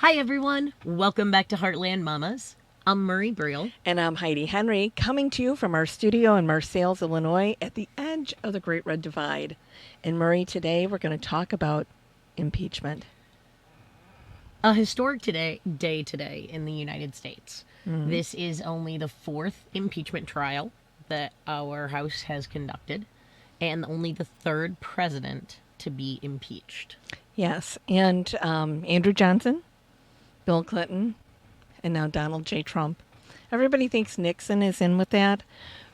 Hi, everyone. Welcome back to Heartland Mamas. I'm Murray Briel. And I'm Heidi Henry, coming to you from our studio in Marseilles, Illinois, at the edge of the Great Red Divide. And Murray, today we're going to talk about impeachment. A historic day today in the United States. This is only the fourth impeachment trial that our House has conducted, and only the third president to be impeached. Yes, and Andrew Johnson, Bill Clinton, and now Donald J. Trump. Everybody thinks Nixon is in with that,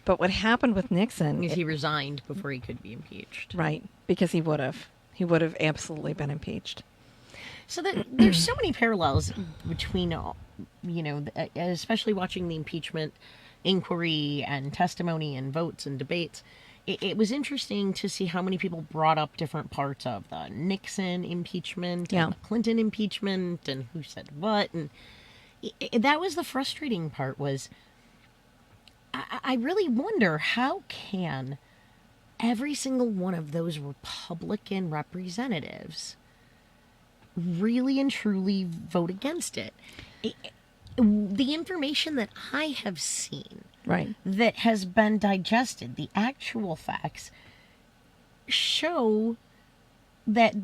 but what happened with Nixon... Because he resigned before he could be impeached. Right, because he would have. He would have absolutely been impeached. So there's so many parallels between, especially watching the impeachment inquiry and testimony and votes and debates. It was interesting to see how many people brought up different parts of the Nixon impeachment and the Clinton impeachment and who said what. And that was the frustrating part was I really wonder how can every single one of those Republican representatives really and truly vote against it. The information that I have seen that has been digested, the actual facts, show that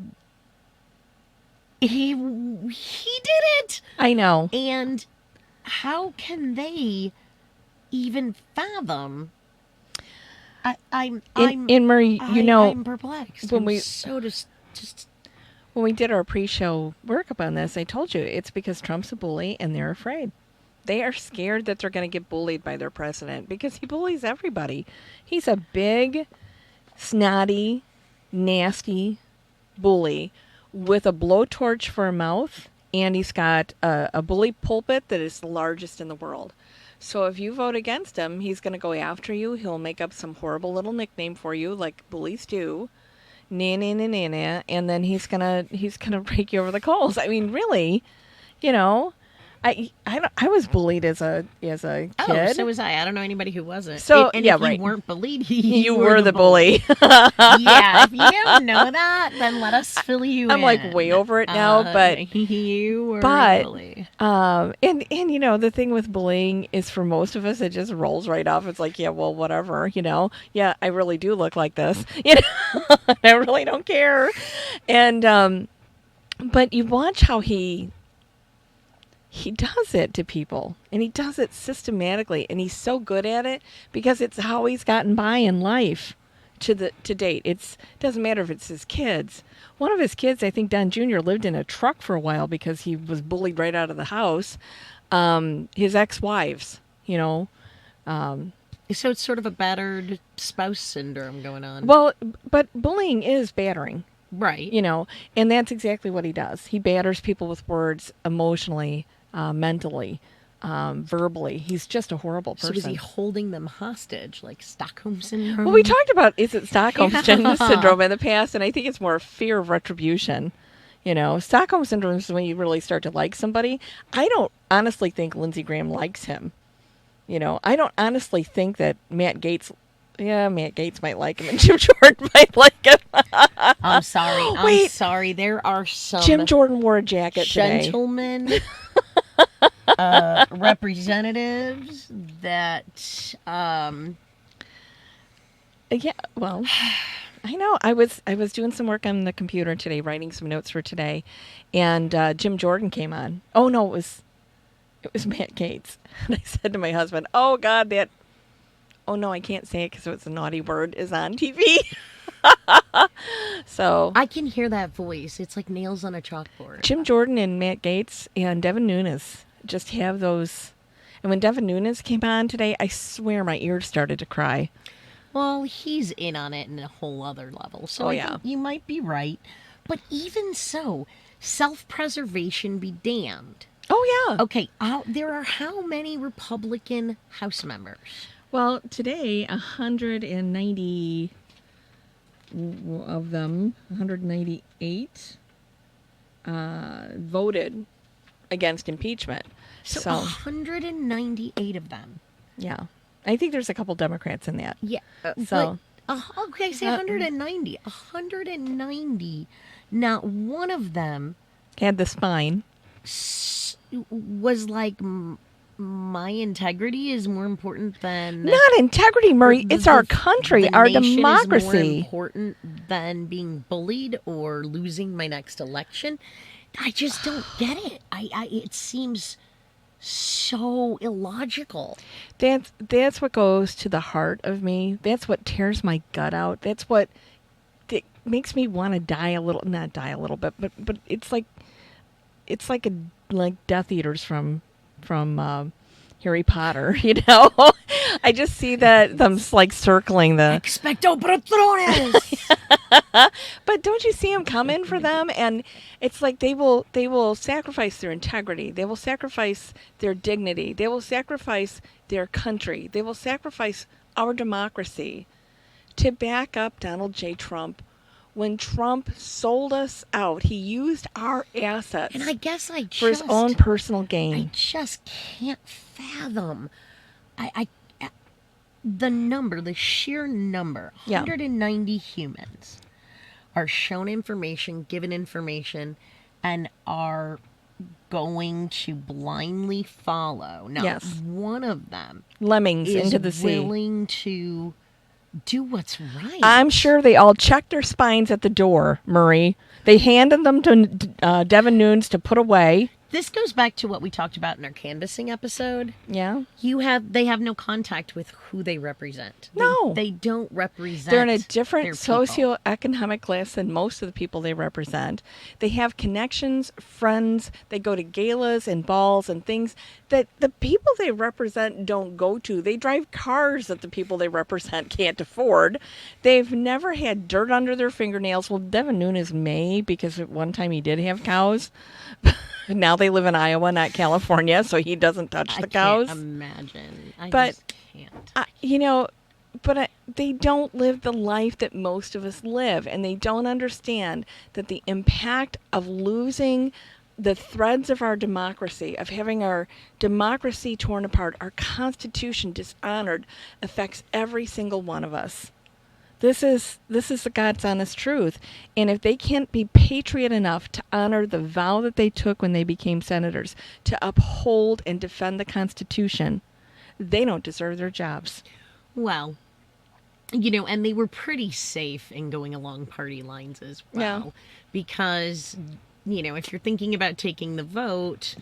he did it. I know. And how can they even fathom? I'm Murray, I'm perplexed. When I'm we so just when we did our pre-show workup on this, I told you it's because Trump's a bully and they're afraid. They are scared that they're going to get bullied by their president because he bullies everybody. He's a big, snotty, nasty bully with a blowtorch for a mouth, and he's got a bully pulpit that is the largest in the world. So if you vote against him, he's going to go after you. He'll make up some horrible little nickname for you, like bullies do. Nah, nah, nah, nah, nah, and then he's gonna break you over the coals. I mean, really, I was bullied as a kid. Oh, so was I. I don't know anybody who wasn't. So and yeah, if right. you weren't bullied, you were the bully. Yeah, if you don't know that, then let us fill you in. I'm like way over it now, but you were a bully. And the thing with bullying is for most of us, it just rolls right off. It's like, yeah, well, whatever, Yeah, I really do look like this, I really don't care. And but you watch how he does it to people, and he does it systematically, and he's so good at it because it's how he's gotten by in life to date. It doesn't matter if it's his kids. One of his kids, I think Don Jr., lived in a truck for a while because he was bullied right out of the house. His ex-wives, So it's sort of a battered spouse syndrome going on. Well, but bullying is battering. Right. And that's exactly what he does. He batters people with words emotionally, mentally, verbally. He's just a horrible person. So is he holding them hostage, like Stockholm Syndrome? Well, we talked about, is it Stockholm Syndrome in the past, and I think it's more fear of retribution. Stockholm Syndrome is when you really start to like somebody. I don't honestly think Lindsey Graham likes him. I don't honestly think that Matt Gaetz might like him, and Jim Jordan might like him. I'm sorry. There are some Jim Jordan wore a jacket gentlemen representatives that yeah, well, I know. I was doing some work on the computer today, writing some notes for today, and Jim Jordan came on. Oh no, it was Matt Gaetz. And I said to my husband, "Oh God, oh no, I can't say it because it's a naughty word, is on TV." So I can hear that voice. It's like nails on a chalkboard. Jim Jordan and Matt Gaetz and Devin Nunes just have those. And when Devin Nunes came on today, I swear my ears started to cry. Well, he's in on it in a whole other level. So I think you might be right. But even so, self-preservation be damned. Oh, yeah. Okay, there are how many Republican House members? Well, today, 190 of them, 198, voted against impeachment. So 198 of them. Yeah. I think there's a couple Democrats in that. Yeah. So okay, say 190. 190. Not one of them had the spine. was like my integrity is more important than Not integrity, Murray. It's our country, the our nation is more democracy. important than being bullied or losing my next election. I just don't get it. It seems so illogical. That's what goes to the heart of me. That's what tears my gut out. That's what it makes me want to die a little. Not die a little bit, but it's like Death Eaters from Harry Potter. You know, I just see them like circling the. Expecto Patrones. But don't you see them coming for them? And it's like they will sacrifice their integrity. They will sacrifice their dignity. They will sacrifice their country. They will sacrifice our democracy to back up Donald J. Trump. When Trump sold us out, he used our assets And I guess for his own personal gain. I just can't fathom. The sheer number, Yeah. 190 humans are shown information, given information, and are going to blindly follow. Now, Yes. one of them Lemmings is into the sea. willing to do what's right. I'm sure they all checked their spines at the door, Murray. They handed them to Devin Nunes to put away. This goes back to what we talked about in our canvassing episode. Yeah. They have no contact with who they represent. No. They don't represent. They're in a different their people. socioeconomic class than most of the people they represent. They have connections, friends. They go to galas and balls and things that the people they represent don't go to. They drive cars that the people they represent can't afford. They've never had dirt under their fingernails. Well, Devin Nunes may, because at one time he did have cows. Now they live in Iowa, not California, so he doesn't touch the cows. I can't imagine. I But, just can't. They don't live the life that most of us live, and they don't understand that the impact of losing the threads of our democracy, of having our democracy torn apart, our Constitution dishonored, affects every single one of us. This is the God's honest truth. And if they can't be patriot enough to honor the vow that they took when they became senators, to uphold and defend the Constitution, they don't deserve their jobs. Well, and they were pretty safe in going along party lines as well. Yeah. Because, if you're thinking about taking the vote,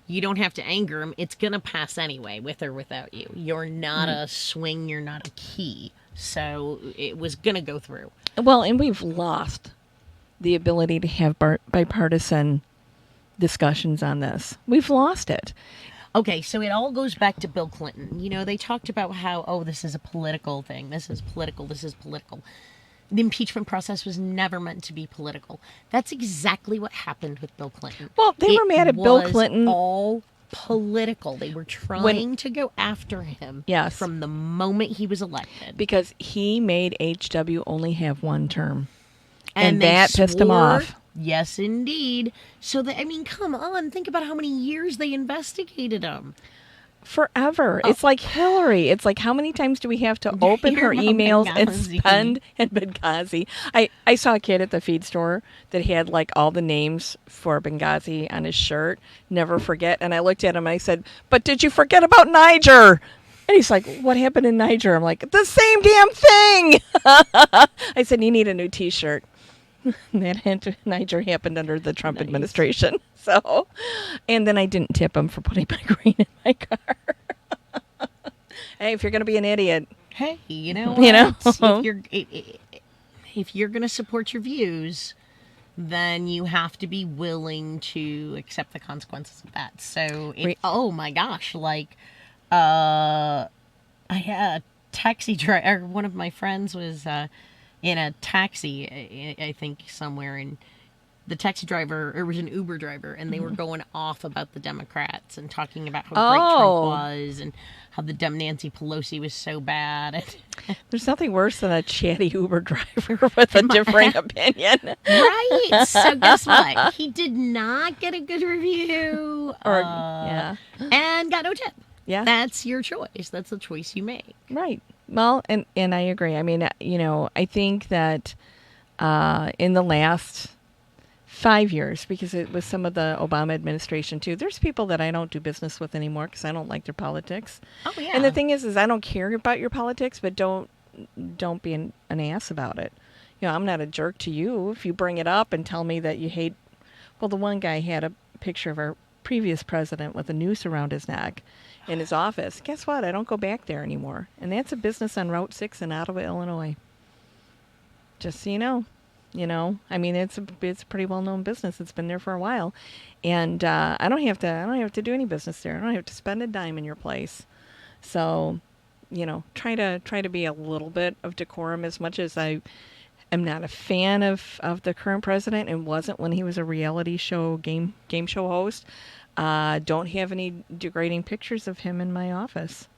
you don't have to anger them. It's going to pass anyway, with or without you. You're not a swing. You're not a key. So it was going to go through. Well, and we've lost the ability to have bipartisan discussions on this. We've lost it. Okay, so it all goes back to Bill Clinton. They talked about how, this is a political thing. This is political. The impeachment process was never meant to be political. That's exactly what happened with Bill Clinton. Well, they were mad at Bill Clinton. It was all political. They were trying to go after him from the moment he was elected. Because he made HW only have one term. And that pissed him off. Yes, indeed. So, come on. Think about how many years they investigated him. Forever. It's like Hillary. It's like, how many times do we have to open her emails and spend in Benghazi? I saw a kid at the feed store that had like all the names for Benghazi on his shirt. Never forget. And I looked at him and I said, but did you forget about Niger? And he's like, what happened in Niger? I'm like, the same damn thing. I said, you need a new T-shirt. That Niger happened under the Trump administration. So, and then I didn't tip him for putting my green in my car. Hey, if you're going to be an idiot. Hey, you know what? If you're going to support your views, then you have to be willing to accept the consequences of that. So, oh my gosh, I had a taxi driver. One of my friends was in a taxi, I think somewhere, and the taxi driver, it was an Uber driver, and they were going off about the Democrats and talking about how great Trump was and how the Nancy Pelosi was so bad. There's nothing worse than a chatty Uber driver with a differing opinion. Right. So guess what? He did not get a good review. And got no tip. Yeah. That's your choice. That's the choice you make. Right. Well, and I agree. I mean, I think that in the last 5 years, because it was some of the Obama administration too. There's people that I don't do business with anymore because I don't like their politics. Oh yeah. And the thing is I don't care about your politics, but don't be an ass about it. I'm not a jerk to you if you bring it up and tell me that you hate. Well, the one guy had a picture of our previous president with a noose around his neck in his office. Guess what? I don't go back there anymore. And that's a business on Route 6 in Ottawa, Illinois. Just so you know. I mean, it's a pretty well-known business. It's been there for a while. And I don't have to do any business there. I don't have to spend a dime in your place. So, try to be a little bit of decorum. As much as I am not a fan of the current president and wasn't when he was a reality show game show host. Don't have any degrading pictures of him in my office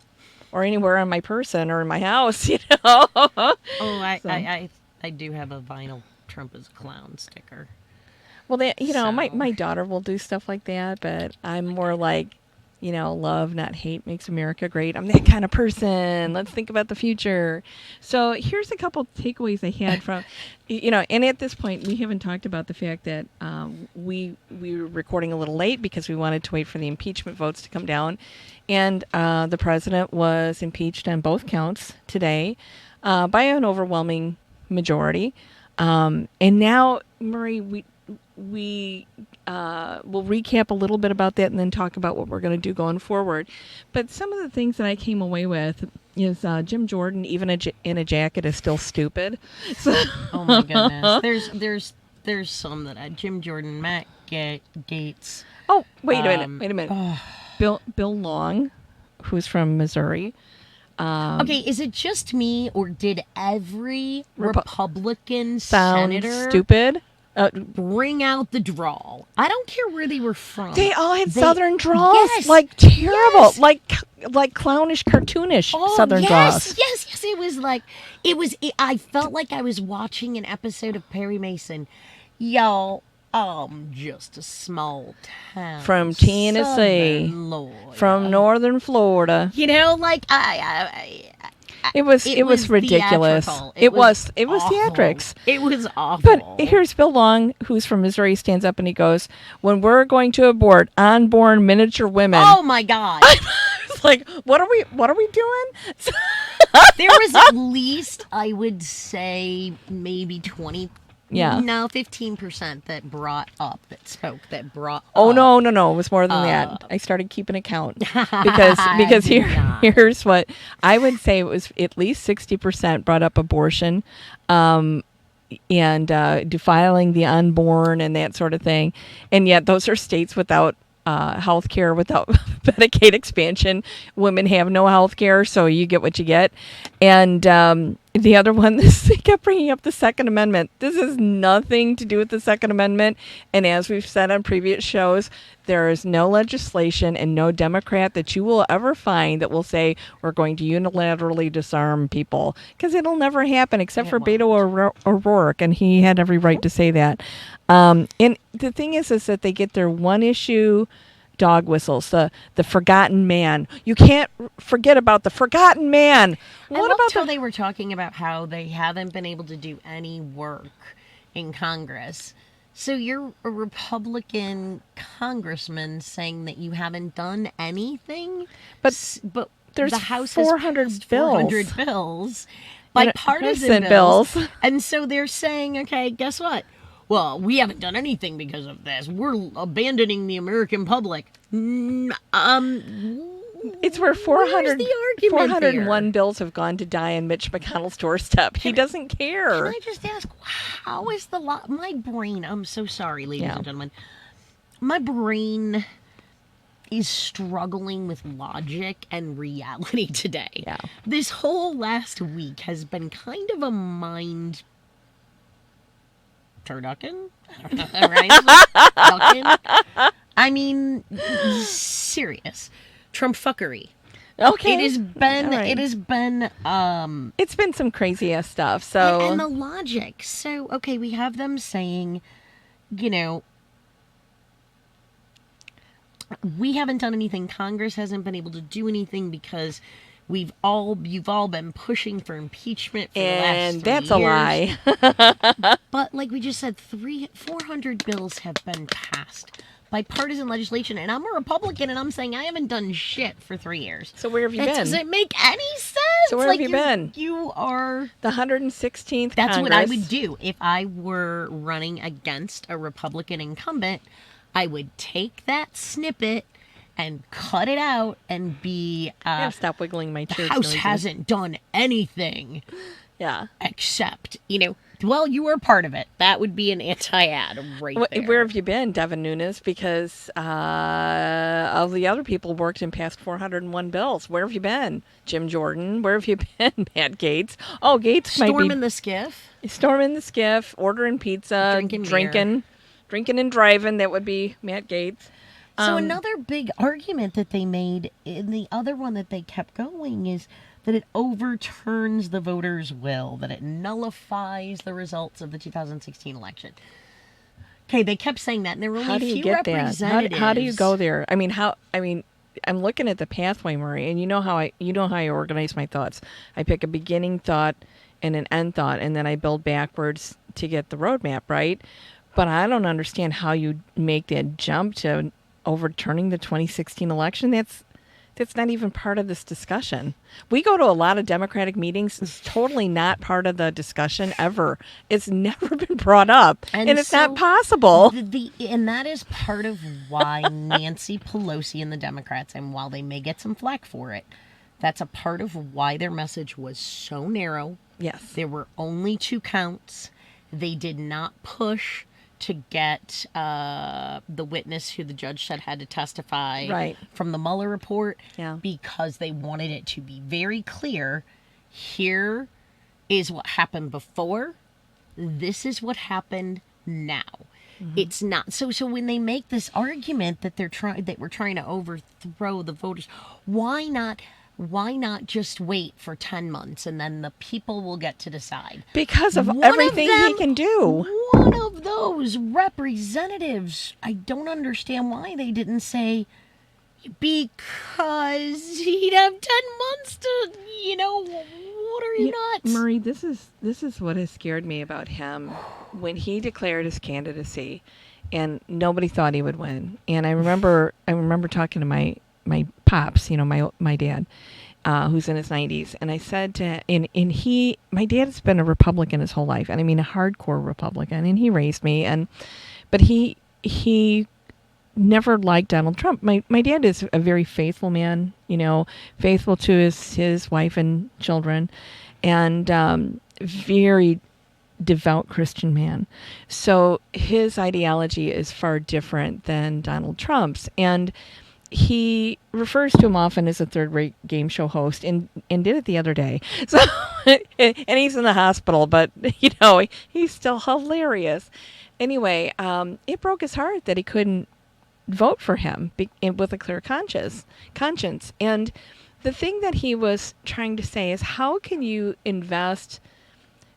or anywhere on my person or in my house. Oh, I do have a vinyl Trump is a clown sticker. Well, my daughter will do stuff like that, but I'm more like, love, not hate makes America great. I'm that kind of person. Let's think about the future. So here's a couple takeaways I had from, and at this point, we haven't talked about the fact that we were recording a little late because we wanted to wait for the impeachment votes to come down. And the president was impeached on both counts today by an overwhelming majority. And now, Marie, we will recap a little bit about that and then talk about what we're going to do going forward. But some of the things that I came away with is Jim Jordan, even in a jacket, is still stupid. So oh my goodness, there's some that Jim Jordan, Matt Gaetz. Oh, wait a minute. Bill Long, who's from Missouri. Okay, is it just me, or did every Republican senator stupid? Bring out the drawl? I don't care where they were from. They all had Southern drawls, yes, like terrible, yes. like clownish, cartoonish Southern draws. Yes. It was like I felt like I was watching an episode of Perry Mason. Y'all, just a small town from Tennessee, from northern Florida. It was ridiculous. It was theatrics. It was awful. But here's Bill Long, who's from Missouri, stands up and he goes, "When we're going to abort unborn miniature women." Oh my God! It's like, what are we doing? There was at least, I would say, maybe 20. Yeah. No, 15% that spoke. Oh, no. It was more than that. I started keeping account because here's what I would say. It was at least 60% brought up abortion, and defiling the unborn and that sort of thing. And yet those are states without health care, without Medicaid expansion. Women have no health care, so you get what you get. And the other one, they kept bringing up the Second Amendment. This has nothing to do with the Second Amendment. And as we've said on previous shows, there is no legislation and no Democrat that you will ever find that will say we're going to unilaterally disarm people, because it'll never happen except for Beto O'Rourke, and he had every right to say that. And the thing is that they get their one issue dog whistles, the forgotten man. You can't forget about the forgotten man. What about how they were talking about how they haven't been able to do any work in Congress. So you're a Republican congressman saying that you haven't done anything, but there's the House 400 has bills. 400 bills, bipartisan bills, and so they're saying, okay, guess what? Well, we haven't done anything because of this. We're abandoning the American public. It's where 401 here? bills have gone to die on Mitch McConnell's doorstep. He doesn't care. Can I just ask, how is my brain, I'm so sorry, ladies and gentlemen, my brain is struggling with logic and reality today. Yeah. This whole last week has been kind of a mind turducken? Right? I mean, serious. Trump fuckery. Okay. It has been, it's been some crazy ass stuff. So and the logic. So, okay, we have them saying, we haven't done anything. Congress hasn't been able to do anything because you've all been pushing for impeachment for the last And 3 that's a years. lie. But like we just said, 400 bills have been passed. Bipartisan legislation, and I'm a Republican, and I'm saying I haven't done shit for 3 years. So where have you That been? doesn't make any sense. So where have you been? You are. The 116th That's Congress. what I would do if I were running against a Republican incumbent. I would take that snippet and cut it out and be. I gotta stop wiggling my The chair. House hasn't done anything. Yeah. Except, well, you were part of it. That would be an anti-ad right there. Where have you been, Devin Nunes? Because all the other people worked and passed 401 bills. Where have you been? Jim Jordan. Where have you been? Matt Gaetz. Oh, Gaetz might be... Storming the skiff. Storming the skiff, ordering pizza, drinking and driving. That would be Matt Gaetz. So another big argument that they made, and the other one that they kept going, is that it overturns the voters' will, that it nullifies the results of the 2016 election. Okay, they kept saying that, and there were only a few representatives. How do you go there? I'm looking at the pathway, Murray, and you know how I organize my thoughts. I pick a beginning thought and an end thought, and then I build backwards to get the roadmap, right? But I don't understand how you make that jump to overturning the 2016 election. That's not even part of this discussion. We go to a lot of Democratic meetings. It's totally not part of the discussion ever. It's never been brought up. And it's not possible. And that is part of why Nancy Pelosi and the Democrats, and while they may get some flack for it, that's a part of why their message was so narrow. Yes. There were only 2 counts. They did not push to get the witness who the judge said had to testify from the Mueller report, because they wanted it to be very clear. Here is what happened before. This is what happened now. Mm-hmm. It's not so when they make this argument that we're trying to overthrow the voters, why not just wait for 10 months and then the people will get to decide? Because of everything he can do. One of those representatives, I don't understand why they didn't say, because he'd have 10 months to, what are you nuts? Murray, this is what has scared me about him. When he declared his candidacy and nobody thought he would win. And I remember talking to my pops, my dad, who's in his 90s, and I said to my dad has been a Republican his whole life, and I mean a hardcore Republican, and he raised me, but he never liked Donald Trump. My dad is a very faithful man, faithful to his wife and children, and very devout Christian man. So his ideology is far different than Donald Trump's, and he refers to him often as a third-rate game show host, and did it the other day. So, and he's in the hospital, but he's still hilarious. Anyway, it broke his heart that he couldn't vote for him with a clear conscience. And the thing that he was trying to say is, how can you invest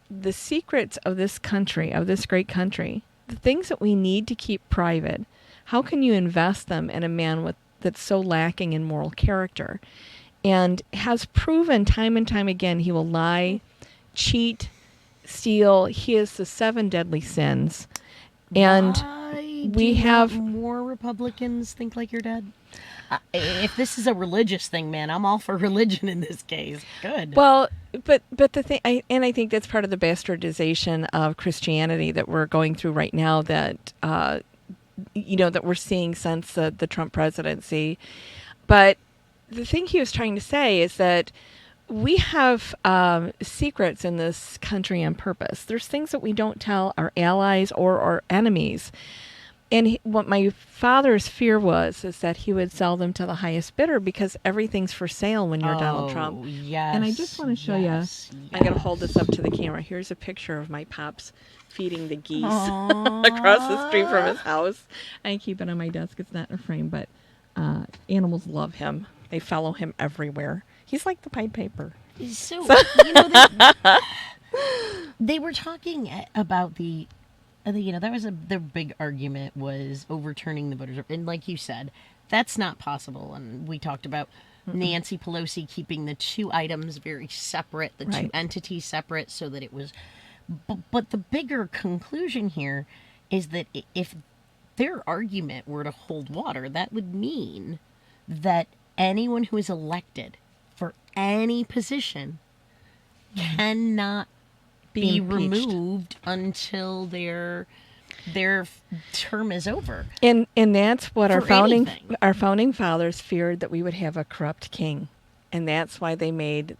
the secrets of this country, of this great country, the things that we need to keep private? How can you invest them in a man that's so lacking in moral character, and has proven time and time again he will lie, cheat, steal. He has the 7 deadly sins. And we have more Republicans think like your dad. If this is a religious thing, man, I'm all for religion in this case. Good. Well, but the thing, I think that's part of the bastardization of Christianity that we're going through right now, that that we're seeing since the Trump presidency. But the thing he was trying to say is that we have secrets in this country on purpose. There's things that we don't tell our allies or our enemies. And what my father's fear was is that he would sell them to the highest bidder, because everything's for sale when you're Donald Trump. Yes. And I just want to show you. I'm going to hold this up to the camera. Here's a picture of my pops feeding the geese across the street from his house. I keep it on my desk. It's not in a frame, but animals love him. They follow him everywhere. He's like the Pied Piper. So they were talking about that was their big argument, was overturning the voters. And like you said, that's not possible. And we talked about Nancy Pelosi keeping the two items very separate, the two Right. entities separate, so that it was. But the bigger conclusion here is that if their argument were to hold water, that would mean that anyone who is elected for any position cannot be impeached. removed until their term is over. And that's what For anything. our founding fathers feared, that we would have a corrupt king, and that's why they made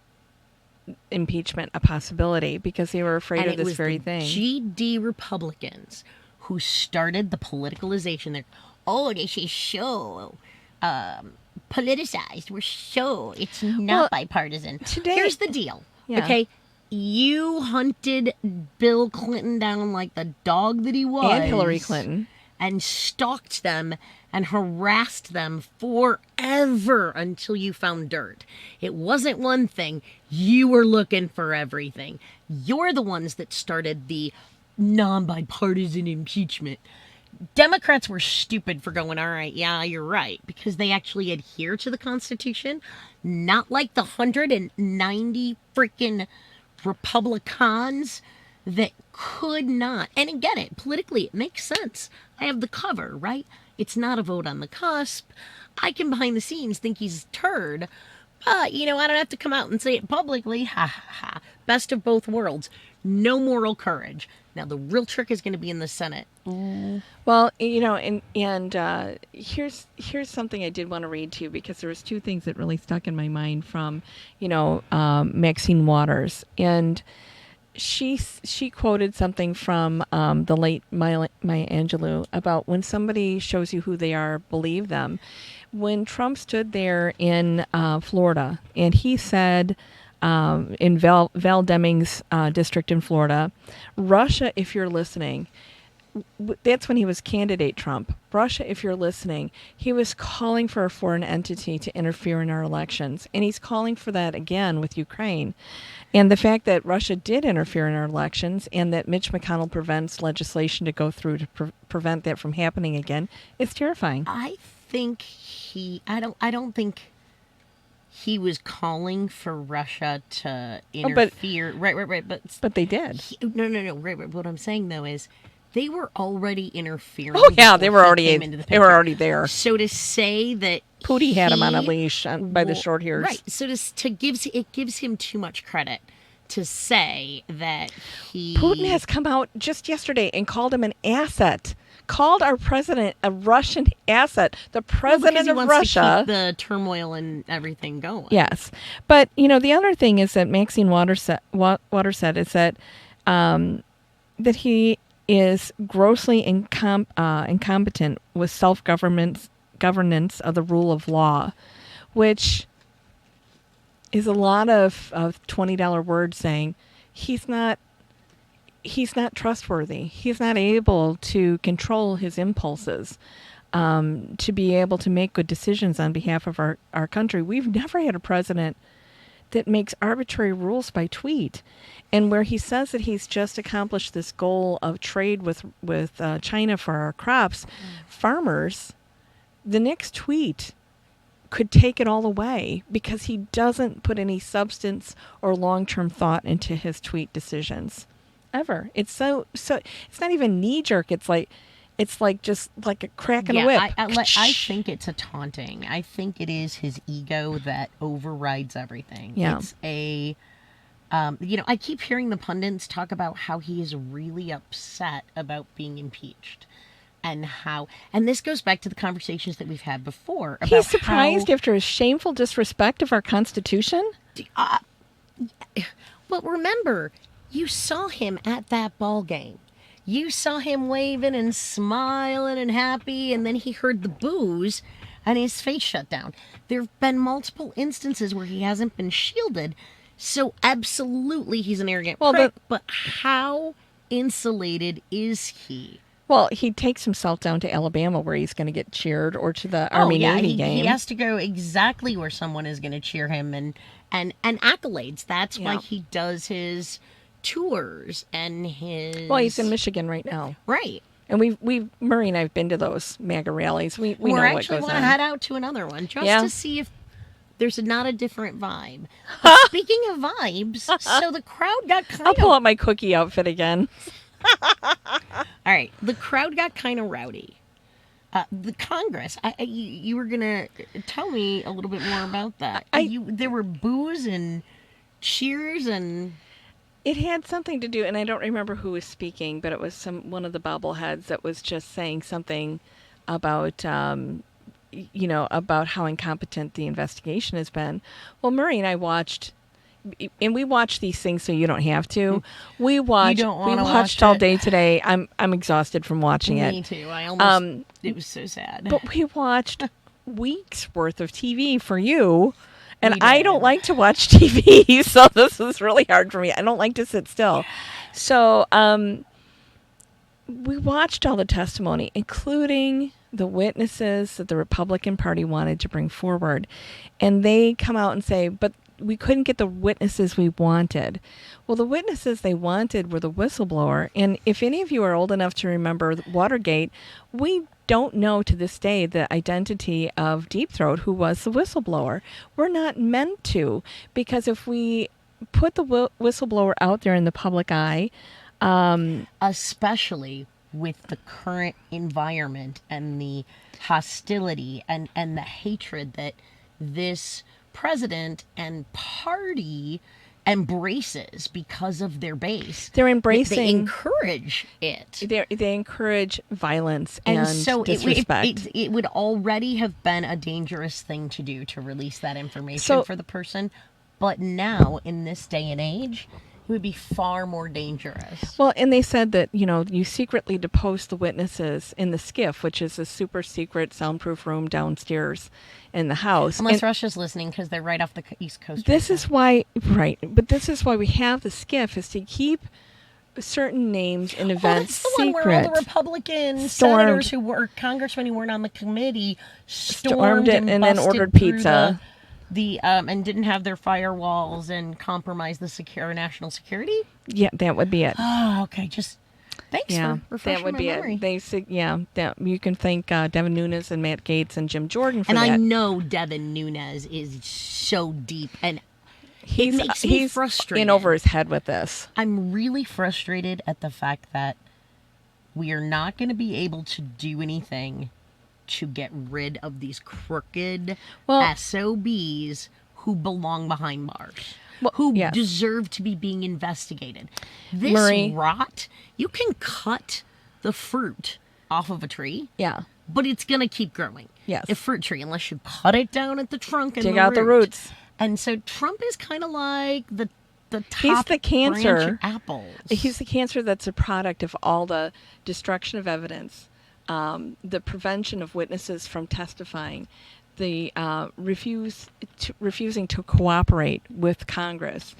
impeachment a possibility, because they were afraid And of it this was very the thing. GD Republicans who started the politicalization there. Oh, this is so politicized. It's not Well, bipartisan. today- Here's the deal. Yeah. Okay. You hunted Bill Clinton down like the dog that he was. And Hillary Clinton. And stalked them and harassed them forever until you found dirt. It wasn't one thing. You were looking for everything. You're the ones that started the non-bipartisan impeachment. Democrats were stupid for going, all right, yeah, you're right, because they actually adhere to the Constitution, not like the 190 freaking Republicans that could not. And I get it. Politically, it makes sense. I have the cover, right? It's not a vote on the cusp. I can behind the scenes think he's a turd. But, I don't have to come out and say it publicly. Ha ha ha. Best of both worlds. No moral courage. Now, the real trick is going to be in the Senate. Well, and here's something I did want to read to you, because there was two things that really stuck in my mind from, Maxine Waters, and she quoted something from the late Maya Angelou about, when somebody shows you who they are, believe them. When Trump stood there in Florida, and he said, in Val Deming's district in Florida, Russia, if you're listening, that's when he was candidate Trump. Russia, if you're listening, he was calling for a foreign entity to interfere in our elections. And he's calling for that again with Ukraine. And the fact that Russia did interfere in our elections, and that Mitch McConnell prevents legislation to go through to prevent that from happening again, is terrifying. I think I don't think he was calling for Russia to interfere. Right. But they did. No. Right. What I'm saying though is, they were already interfering. Oh yeah, they before were he already came into the they were picture. already there. So to say that Pootie had him on a he leash by the will- short hairs. Right. So it gives him too much credit to say that he. Putin has come out just yesterday and called him an asset. Called our president a Russian asset. The president because he of wants Russia. to keep the turmoil and everything going. Yes. But, the other thing is that Maxine Waters said is that that he is grossly incompetent with self-governance of the rule of law, which is a lot of $20 words saying he's not trustworthy. He's not able to control his impulses, to be able to make good decisions on behalf of our country. We've never had a president that makes arbitrary rules by tweet. And where he says that he's just accomplished this goal of trade with China for our crops, farmers, the next tweet could take it all away, because he doesn't put any substance or long-term thought into his tweet decisions ever. It's so it's not even knee-jerk. It's like just like a crack in a whip. I think it's a taunting. I think it is his ego that overrides everything. Yeah. It's a, I keep hearing the pundits talk about how he is really upset about being impeached. And this goes back to the conversations that we've had before. About He's surprised after his shameful disrespect of our Constitution? But remember, you saw him at that ball game. You saw him waving and smiling and happy, and then he heard the boos and his face shut down. There have been multiple instances where he hasn't been shielded, so absolutely he's an arrogant prick, but how insulated is he? Well, he takes himself down to Alabama, where he's going to get cheered, or to the Army-Navy game. He has to go exactly where someone is going to cheer him and accolades. That's why he does his tours and his... Well, he's in Michigan right now. Right. And Murray and I have been to those MAGA rallies. We know what goes on. actually want to head out to another one just to see if There's not a different vibe. But speaking of vibes, so the crowd got kind I'll of... pull out my cookie outfit again. All right, the crowd got kind of rowdy. The Congress, you were going to tell me a little bit more about that. There were boos and cheers and... It had something to do, and I don't remember who was speaking, but it was one of the bobbleheads that was just saying something about, about how incompetent the investigation has been. Well, Murray and I watched, and we watch these things so you don't have to. We watched all day today. I'm exhausted from watching it. Me too. I almost. It was so sad. But we watched weeks worth of TV for you. And I don't like to watch TV, so this was really hard for me. I don't like to sit still. So we watched all the testimony, including the witnesses that the Republican Party wanted to bring forward. And they come out and say, but we couldn't get the witnesses we wanted. Well, the witnesses they wanted were the whistleblower. And if any of you are old enough to remember Watergate, we don't know to this day the identity of Deep Throat, who was the whistleblower. We're not meant to, because if we put the whistleblower out there in the public eye, especially with the current environment and the hostility and the hatred that this president and party embraces because of their base. They're embracing. They encourage it. They encourage violence and so disrespect. It would already have been a dangerous thing to do to release that information for the person. But now, in this day and age, it would be far more dangerous. Well, and they said that, you secretly depose the witnesses in the SCIF, which is a super secret soundproof room downstairs in the house. Unless Russia's listening, because they're right off the East Coast. This is why, right, but this is why we have the SCIF, is to keep certain names and events secret. That's the one where all the Republican senators who were, congressmen who weren't on the committee, stormed it and then ordered pizza. And didn't have their firewalls and compromised the national security? Yeah, that would be it. Oh, okay. Just thanks for refreshing that would my be memory. That you can thank Devin Nunes and Matt Gaetz and Jim Jordan for and that. And I know Devin Nunes is so deep, and he's frustrated. in over his head with this. I'm really frustrated at the fact that we are not going to be able to do anything to get rid of these crooked SOBs who belong behind bars, who deserve to be being investigated. This rot, you can cut the fruit off of a tree, but it's going to keep growing. Yes. A fruit tree, unless you cut it down at the trunk and dig out the roots. And so Trump is kind of like the top he's the cancer. Branch of apples. He's the cancer that's a product of all the destruction of evidence. The prevention of witnesses from testifying, the refusing to cooperate with Congress.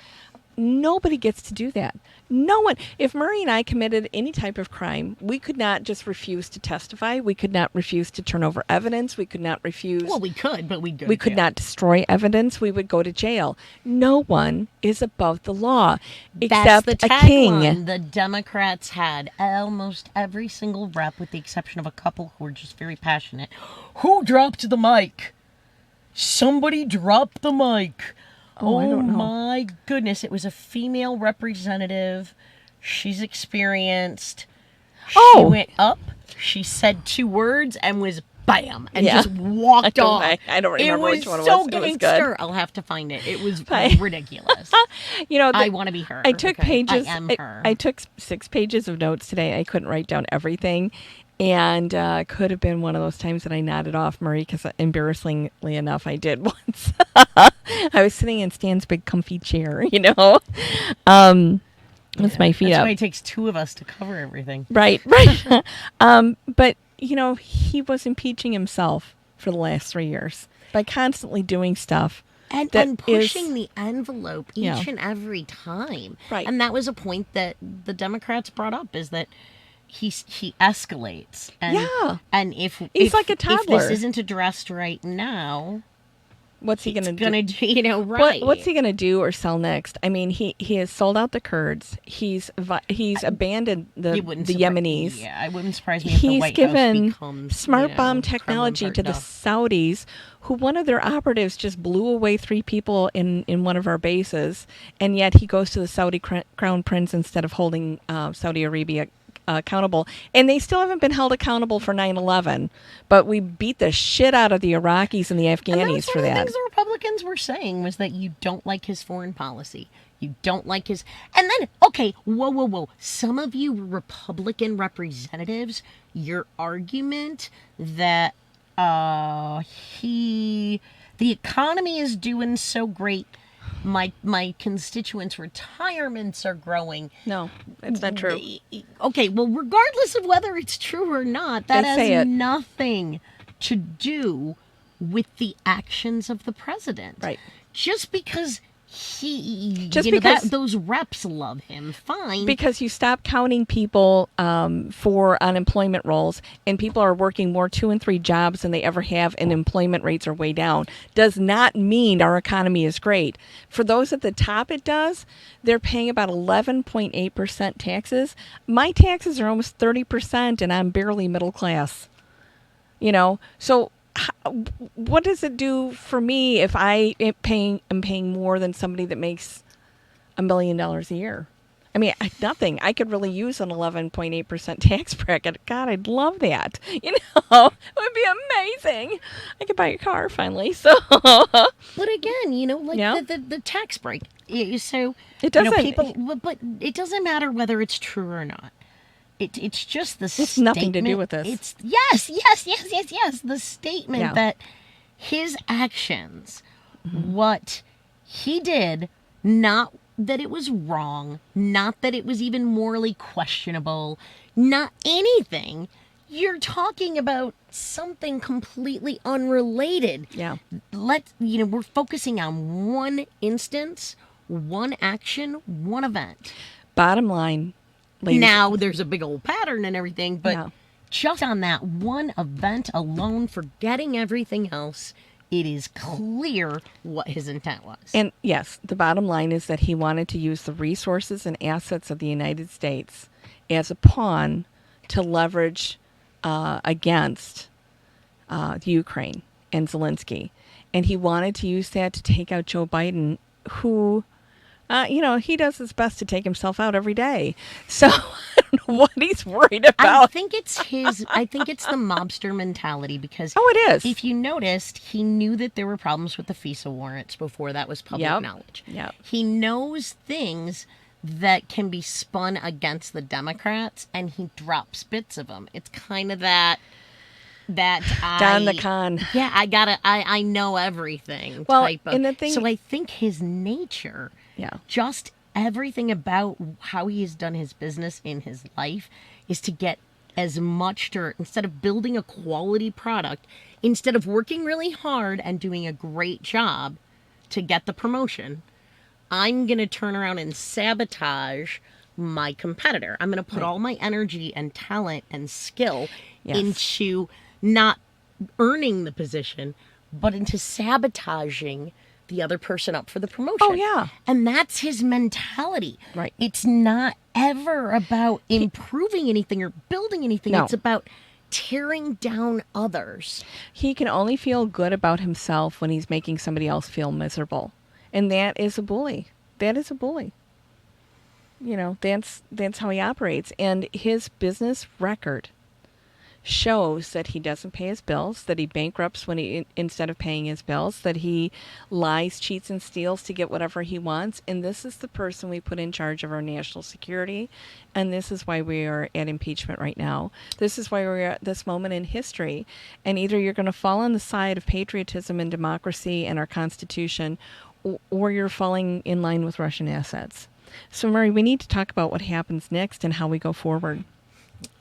Nobody gets to do that. No one. If Murray and I committed any type of crime, we could not just refuse to testify. We could not refuse to turn over evidence. We could not refuse. Well, we could, but we'd go. We could not destroy evidence. We would go to jail. No one is above the law, except That's the a king. Tagline the Democrats had almost every single rep, with the exception of a couple who were just very passionate. Who dropped the mic? Somebody dropped the mic. Oh, I don't know. My goodness, it was a female representative. She's experienced. She went up, she said 2 words, and was bam, and just walked off. I don't remember which one it was. So it was gangster. good. I'll have to find it. It was ridiculous. I want to be her. I took pages. I am her. I took 6 pages of notes today. I couldn't write down everything. And could have been one of those times that I nodded off Murray, because embarrassingly enough, I did once. I was sitting in Stan's big comfy chair, with my feet That's up. why it takes 2 of us to cover everything. Right. But, he was impeaching himself for the last 3 years by constantly doing stuff. And pushing the envelope each and every time. Right. And that was a point that the Democrats brought up, is that he escalates. And if he's like a toddler. If this isn't addressed right now, What's he going to do? Gonna do, right? What's he going to do or sell next? I mean, he has sold out the Kurds. He's abandoned the Yemenis. Yeah, it wouldn't surprise me if the He's White House given becomes smart bomb technology to the Saudis, who one of their operatives just blew away 3 people in one of our bases, and yet he goes to the Saudi crown prince instead of holding Saudi Arabia accountable, and they still haven't been held accountable for 9/11. But we beat the shit out of the Iraqis and the Afghanis for that. One of the things the Republicans were saying was that you don't like his foreign policy. You don't like his. And then, okay, whoa. Some of you Republican representatives, your argument that the economy is doing so great. My constituents' retirements are growing. No, it's not true. Okay, well, regardless of whether it's true or not, that has nothing to do with the actions of the president. Right. Just because those reps love him, fine. Because you stop counting people for unemployment rolls, and people are working more 2 and 3 jobs than they ever have, and employment rates are way down, does not mean our economy is great. For those at the top, it does. They're paying about 11.8% taxes. My taxes are almost 30%, and I'm barely middle class. So what does it do for me if I am paying more than somebody that makes $1 million a year? I mean, nothing. I could really use an 11.8% tax bracket. God, I'd love that. It would be amazing. I could buy a car finally. So, but again, the tax break. So it doesn't. But it doesn't matter whether it's true or not. It's just the statement. It's nothing to do with this. It's yes. The statement that his actions, what he did, not that it was wrong, not that it was even morally questionable, not anything. You're talking about something completely unrelated. Yeah. We're focusing on one instance, one action, one event. Bottom line. Now, there's a big old pattern and everything, but just on that one event alone, forgetting everything else, it is clear what his intent was. And yes, the bottom line is that he wanted to use the resources and assets of the United States as a pawn to leverage against Ukraine and Zelensky. And he wanted to use that to take out Joe Biden, who... he does his best to take himself out every day. So I don't know what he's worried about. I think it's the mobster mentality because it is. If you noticed, he knew that there were problems with the FISA warrants before that was public knowledge. Yep. He knows things that can be spun against the Democrats, and he drops bits of them. It's kind of that Don the con. Yeah, I know everything type of. And the thing, so I think his nature. Yeah. Just everything about how he has done his business in his life is to get as much dirt instead of building a quality product, instead of working really hard and doing a great job to get the promotion. I'm going to turn around and sabotage my competitor. I'm going to put all my energy and talent and skill into not earning the position, but into sabotaging the other person up for the promotion. Oh, yeah. And that's his mentality. Right. It's not ever about improving anything or building anything. No. It's about tearing down others. He can only feel good about himself when he's making somebody else feel miserable. And that is a bully. That is a bully. That's how he operates. And his business record shows that he doesn't pay his bills, that he bankrupts instead of paying his bills, that he lies, cheats, and steals to get whatever he wants. And this is the person we put in charge of our national security. And this is why we are at impeachment right now. This is why we're at this moment in history. And either you're going to fall on the side of patriotism and democracy and our Constitution, or you're falling in line with Russian assets. So, Murray, we need to talk about what happens next and how we go forward.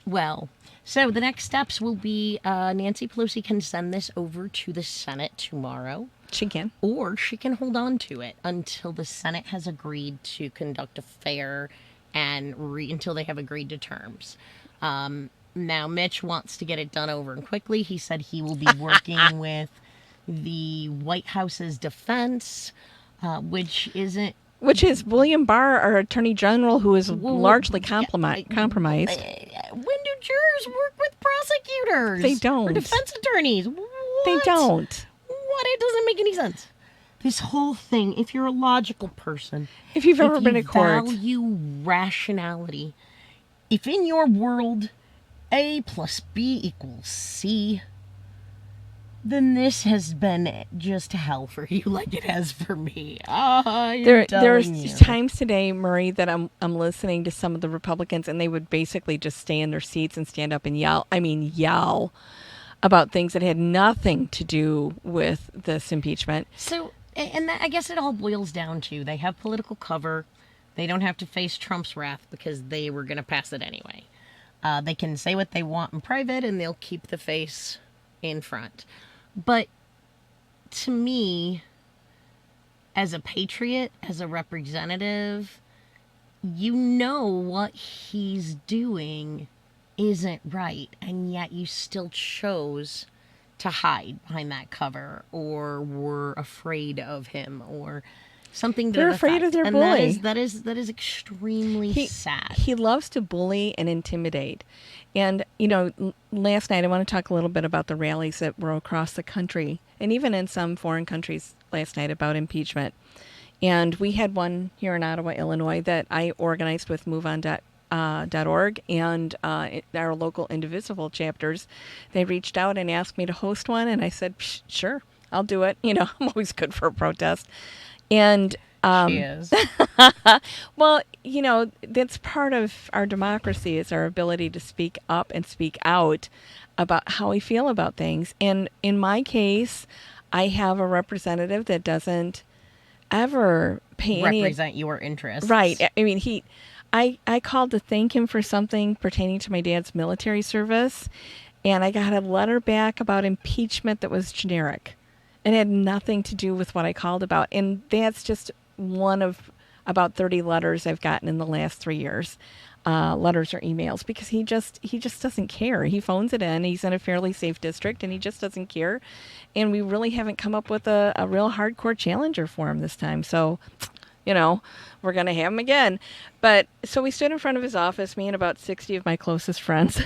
Well, so the next steps will be Nancy Pelosi can send this over to the Senate tomorrow. She can. Or she can hold on to it until the Senate has agreed to conduct a fair and until they have agreed to terms. Now, Mitch wants to get it done over and quickly. He said he will be working with the White House's defense, which isn't. Which is William Barr, our Attorney General, who is largely compromised. When do jurors work with prosecutors? They don't. Or defense attorneys? What? They don't. What? It doesn't make any sense. This whole thing, if you're a logical person, if you've ever been in court, value rationality, if in your world A plus B equals C, then this has been just hell for you, like it has for me. There's times today, Murray, that I'm listening to some of the Republicans, and they would basically just stay in their seats and stand up and yell. I mean, yell about things that had nothing to do with this impeachment. So, and I guess it all boils down to they have political cover. They don't have to face Trump's wrath because they were going to pass it anyway. They can say what they want in private, and they'll keep the face in front. But to me, as a patriot, as a representative, you know what he's doing isn't right, and yet you still chose to hide behind that cover, or were afraid of him, or something to They're that afraid effect. of their And bully. that is extremely sad. He loves to bully and intimidate. And, last night I want to talk a little bit about the rallies that were across the country, and even in some foreign countries last night about impeachment. And we had one here in Ottawa, Illinois, that I organized with MoveOn.org and our local Indivisible chapters. They reached out and asked me to host one, and I said, sure, I'll do it. I'm always good for a protest. And She is. well, that's part of our democracy, is our ability to speak up and speak out about how we feel about things. And in my case, I have a representative that doesn't ever pay represent your interests. Right. I mean, I called to thank him for something pertaining to my dad's military service, and I got a letter back about impeachment that was generic and had nothing to do with what I called about. And that's just one of about 30 letters I've gotten in the last 3 years, letters or emails, because he just doesn't care. He phones it in. He's in a fairly safe district, and he just doesn't care. And we really haven't come up with a real hardcore challenger for him this time. So, we're going to have him again. But so we stood in front of his office, me and about 60 of my closest friends.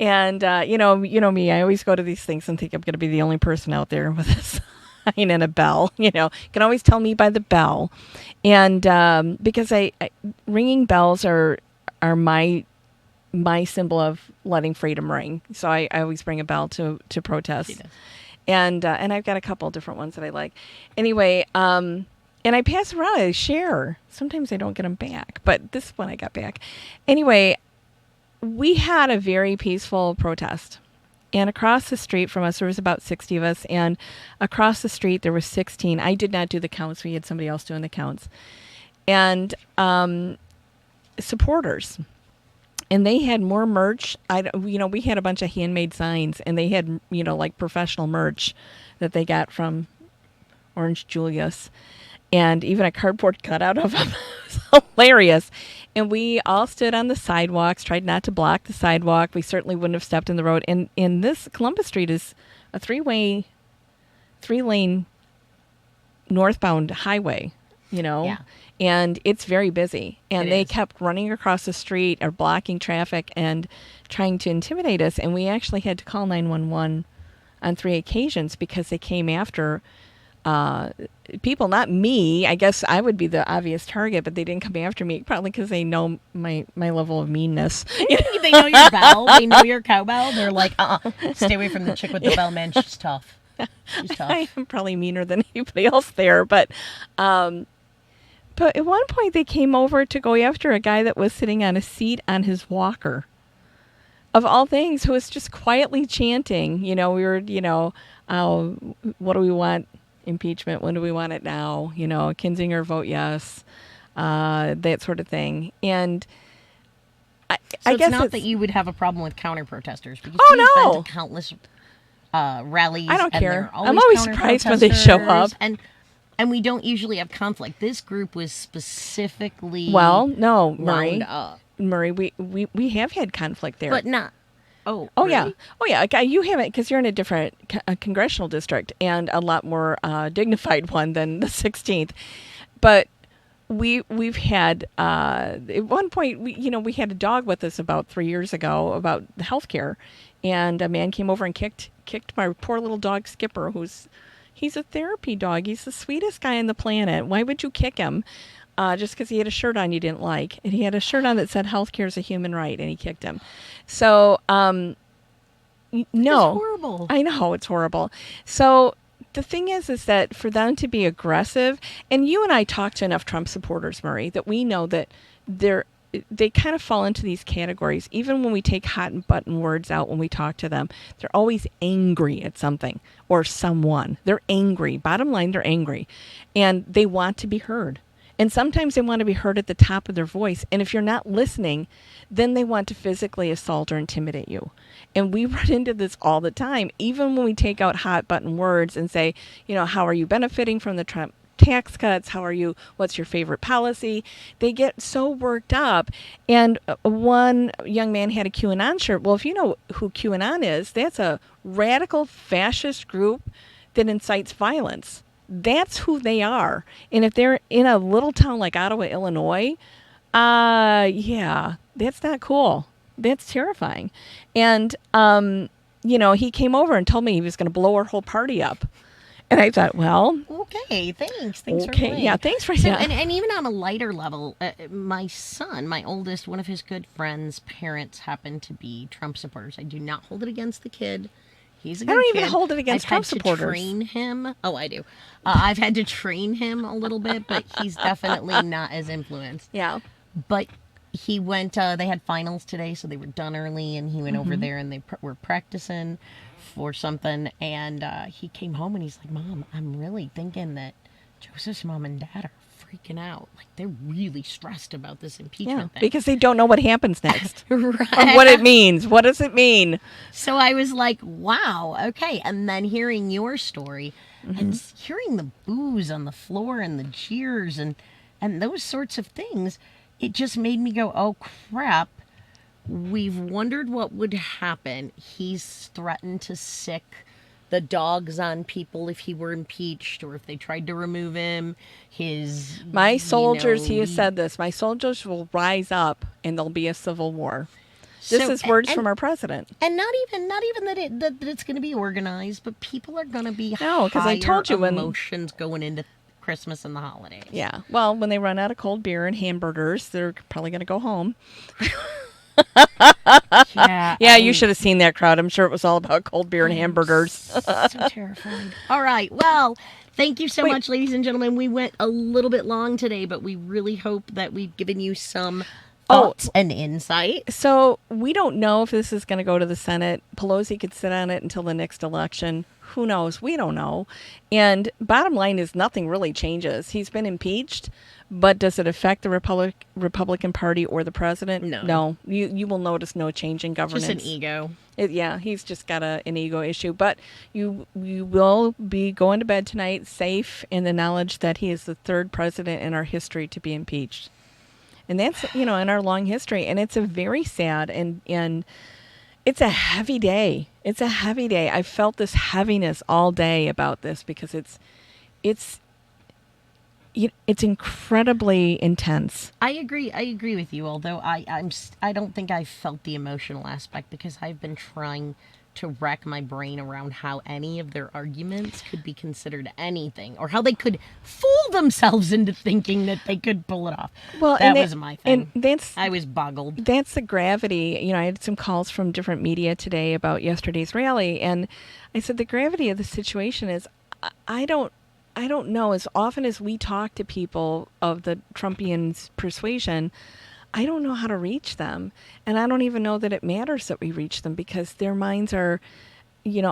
And, you know me, I always go to these things and think I'm going to be the only person out there with a sign and a bell. You can always tell me by the bell. And because I ringing bells are my symbol of letting freedom ring. So I always ring a bell to protest. And I've got a couple different ones that I like. Anyway, and I pass around, I share. Sometimes I don't get them back, but this one I got back. Anyway, we had a very peaceful protest. And across the street from us, there was about 60 of us. And across the street, there was 16. I did not do the counts. We had somebody else doing the counts. And supporters. And they had more merch. We had a bunch of handmade signs. And they had, like professional merch that they got from Orange Julius. And even a cardboard cutout of them. It was hilarious. And we all stood on the sidewalks, tried not to block the sidewalk. We certainly wouldn't have stepped in the road. And this Columbus Street is a three-lane northbound highway, Yeah. And it's very busy. And they is. kept running across the street or blocking traffic and trying to intimidate us. And we actually had to call 911 on 3 occasions because they came after people, not me. I guess I would be the obvious target, but they didn't come after me, probably because they know my level of meanness. They know your bell. They know your cowbell. They're like, stay away from the chick with the bell, man. She's tough. She's tough. I am probably meaner than anybody else there, but at one point they came over to go after a guy that was sitting on a seat on his walker, of all things, who was just quietly chanting. We were, what do we want? Impeachment. When do we want it now? Kinzinger, vote yes. That sort of thing. And I guess it's not that you would have a problem with counter protesters. Because no. Been to countless rallies. I don't and care. I'm I'm always surprised when they show up. And we don't usually have conflict. This group was specifically no, wound up. Murray, we have had conflict there. But not. Oh, Oh really? yeah, oh yeah. Okay, you haven't because you're in a different congressional district and a lot more dignified one than the 16th. But we've had at one point we had a dog with us about 3 years ago about healthcare, and a man came over and kicked my poor little dog Skipper, he's a therapy dog. He's the sweetest guy on the planet. Why would you kick him? Just because he had a shirt on you didn't like, and he had a shirt on that said "Healthcare is a human right," and he kicked him. So no, It's horrible. I know it's horrible. So the thing is that for them to be aggressive, and you and I talk to enough Trump supporters, Murray, that we know that they kind of fall into these categories. Even when we take hot and button words out when we talk to them, they're always angry at something or someone. They're angry. Bottom line, they're angry, and they want to be heard. And sometimes they want to be heard at the top of their voice. And if you're not listening, then they want to physically assault or intimidate you. And we run into this all the time, even when we take out hot button words and say, how are you benefiting from the Trump tax cuts? What's your favorite policy? They get so worked up. And one young man had a QAnon shirt. Well, if you know who QAnon is, that's a radical fascist group that incites violence. That's who they are. And if they're in a little town like Ottawa, Illinois, yeah, that's not cool. That's terrifying. And, he came over and told me he was going to blow our whole party up. And I thought, well, Okay, thanks. Thanks for okay, playing. yeah, thanks for So, that. and even on a lighter level, my son, my oldest, one of his good friends' parents happen to be Trump supporters. I do not hold it against the kid. He's a good I don't kid. even hold it against I've Trump had to supporters. train him. Oh, I do. I've had to train him a little bit, but he's definitely not as influenced. Yeah. But he went, they had finals today, so they were done early, and he went over there and they were practicing for something. And he came home and he's like, Mom, I'm really thinking that Joseph's mom and dad are freaking out. Like, they're really stressed about this Yeah, impeachment thing. because they don't know what happens next. Right. Or what it means. What does it mean? So I was like, wow, okay. And then hearing your story and hearing the boos on the floor and the jeers and those sorts of things, it just made me go, oh, crap. We've wondered what would happen. He's threatened to sick the dogs on people if he were impeached or if they tried to remove him. My soldiers, he has said this, my soldiers will rise up and there'll be a civil war. This is words from our president. And not even that it's going to be organized, but people are going to be No, because I told you when emotions going into Christmas and the holidays. Yeah. Well, when they run out of cold beer and hamburgers, they're probably going to go home. Yeah. Yeah, you should have seen that crowd. I'm sure it was all about cold beer and hamburgers. So terrified. All right. Well, thank you so much, ladies and gentlemen. We went a little bit long today, but we really hope that we've given you some thoughts and insight. So we don't know if this is going to go to the Senate. Pelosi could sit on it until the next election. Who knows? We don't know. And bottom line is nothing really changes. He's been impeached, but does it affect the Republican Party or the president? No. You will notice no change in governance. Just an ego. Yeah, he's just got an ego issue. But you will be going to bed tonight safe in the knowledge that he is the third president in our history to be impeached. And that's, in our long history. And it's a very sad and it's a heavy day. It's a heavy day. I felt this heaviness all day about this because it's incredibly intense. I agree with you. Although I don't think I felt the emotional aspect because I've been trying to rack my brain around how any of their arguments could be considered anything, or how they could fool themselves into thinking that they could pull it off. Well, that was my thing. And I was boggled. That's the gravity. I had some calls from different media today about yesterday's rally, and I said the gravity of the situation is I don't know. As often as we talk to people of the Trumpian persuasion, I don't know how to reach them. And I don't even know that it matters that we reach them because their minds are,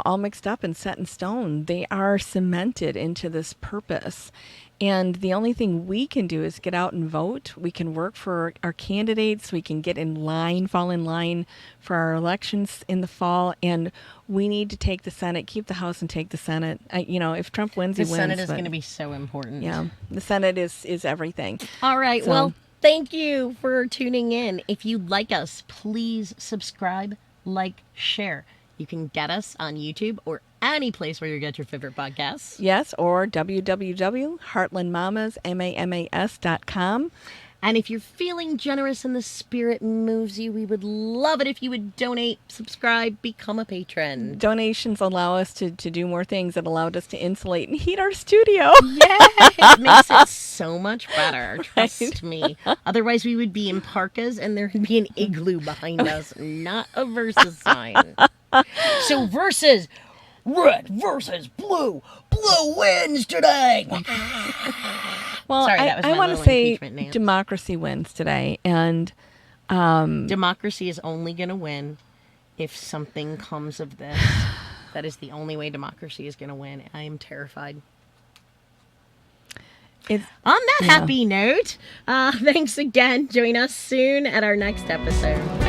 all mixed up and set in stone. They are cemented into this purpose. And the only thing we can do is get out and vote. We can work for our candidates. We can get in line, fall in line for our elections in the fall. And we need to take the Senate, keep the House and take the Senate. If Trump wins, he wins. The Senate is going to be so important. Yeah, the Senate is everything. All right. So, well, thank you for tuning in. If you like us, please subscribe, like, share. You can get us on YouTube or any place where you get your favorite podcasts. Yes, or www.heartlandmamas.com. And if you're feeling generous and the spirit moves you, we would love it if you would donate, subscribe, become a patron. Donations allow us to do more things. It allowed us to insulate and heat our studio. Yeah, it makes it so much better. Trust me. Otherwise, we would be in parkas and there would be an igloo behind us, not a versus sign. So versus red versus blue. Blue wins today. Well, Sorry, that was I my want to little say impeachment dance. democracy wins today. And Democracy is only going to win if something comes of this. That is the only way democracy is going to win. I am terrified. On that happy note, thanks again. Join us soon at our next episode.